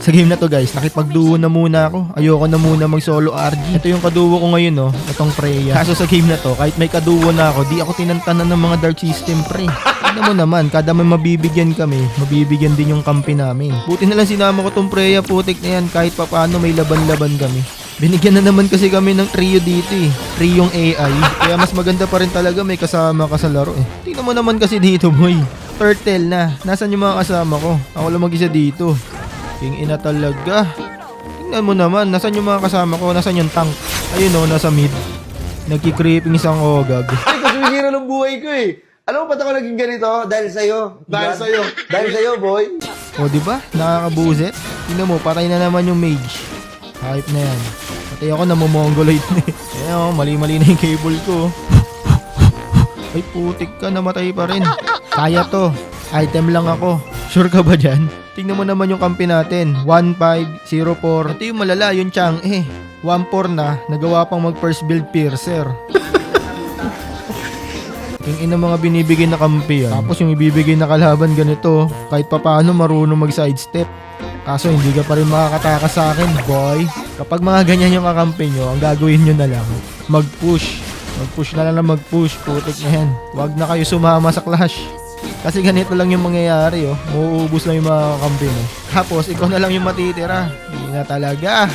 Sa game na to guys, nakipag-duo na muna ako. Ayoko na muna mag-solo RG. Ito yung kaduo ko ngayon, no? Itong Freya. Kaso sa game na to, kahit may kaduo na ako, di ako tinantanan ng mga dark system, pre. Tignan mo naman, kada may mabibigyan kami, mabibigyan din yung kampi namin. Buti na lang sinama ko tong Freya, putik na yan, kahit papaano may laban-laban kami. Binigyan na naman kasi kami ng trio dito eh. Triyong AI. Kaya mas maganda pa rin talaga may kasama ka sa laro eh. Tingnan mo naman kasi dito, boy. Turtle na. Nasaan yung mga kasama ko? Ako lang mag-isa dito. King ina talaga. Tingnan mo naman, nasaan yung mga kasama ko? Nasaan yung tank? Ayun o, nasa mid. Nagki-creeping isang ogag. Ay, kasumira ng buhay ko eh. Alam mo ba't ako naging ganito? Dahil sa'yo. Dahil sa'yo. Dahil sa'yo, boy. O diba? Nakakabuset. Tingnan mo, patay na naman yung mage. Hype na yan. Patay ako na mongoloid na eh. Ayan o, mali-mali na yung cable ko. Ay putik ka, namatay pa rin. Kaya to. Item lang ako. Sure ka ba dyan? Tingnan mo naman yung kampi natin. 1504. Ito yung malala, yung Chang 14 na. Nagawa pang mag first build piercer. Yung ina mga binibigay na kampi yan. Tapos yung ibibigay na kalaban ganito. Kahit papaano marunong mag sidestep. Kaso hindi ka pa rin makakatakas sa akin, boy. Kapag mga ganyan yung kakampi nyo, ang gagawin nyo na lang, mag-push. Mag-push na lang na mag-push. Putik na yan. Huwag na kayo sumama sa clash. Kasi ganito lang yung mangyayari, oh. Mauubos lang yung mga kakampi mo. Tapos, ikaw na lang yung matitira. Hindi na talaga.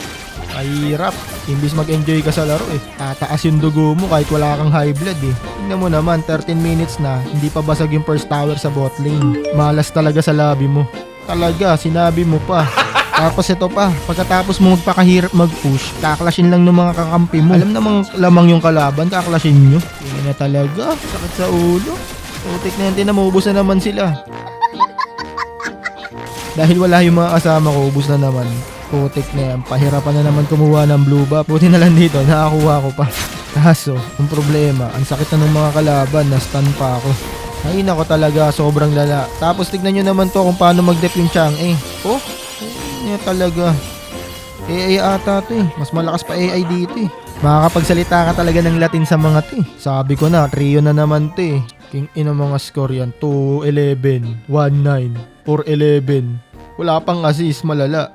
Mahirap. Imbis mag-enjoy ka sa laro, eh. Tataas yung dugo mo kahit wala kang high blood, eh. Tingnan mo naman, 13 minutes na, hindi pa basag yung first tower sa bot lane. Malas talaga sa lobby mo. Talaga, sinabi mo pa. Tapos ito pa, pagkatapos mo magpakahirap mag-push, kaklashin lang ng mga kakampi mo. Alam namang lamang yung kalaban, kaklashin nyo. Hindi na talaga, sakit sa ulo. Putik na yan, maubos na naman sila. Dahil wala yung mga kasama ko, ubos na naman. Putik na yan, pahirapan na naman kumuha ng blue buff. Buti na lang dito, nakakuha ko pa. Kaso, ang problema, ang sakit na ng mga kalaban, na-stun pa ako. Ay nako talaga, sobrang lala. Tapos tignan nyo naman to kung paano mag-dep yung Chang Oh, niya talaga. AI ata to eh. Mas malakas pa AI dito eh. Makakapagsalita ka talaga ng Latin sa mga to eh. Sabi ko na, trio na naman to eh. King ina mga score yan. 2-11, 1-9, 4-11. Wala pang assist, malala.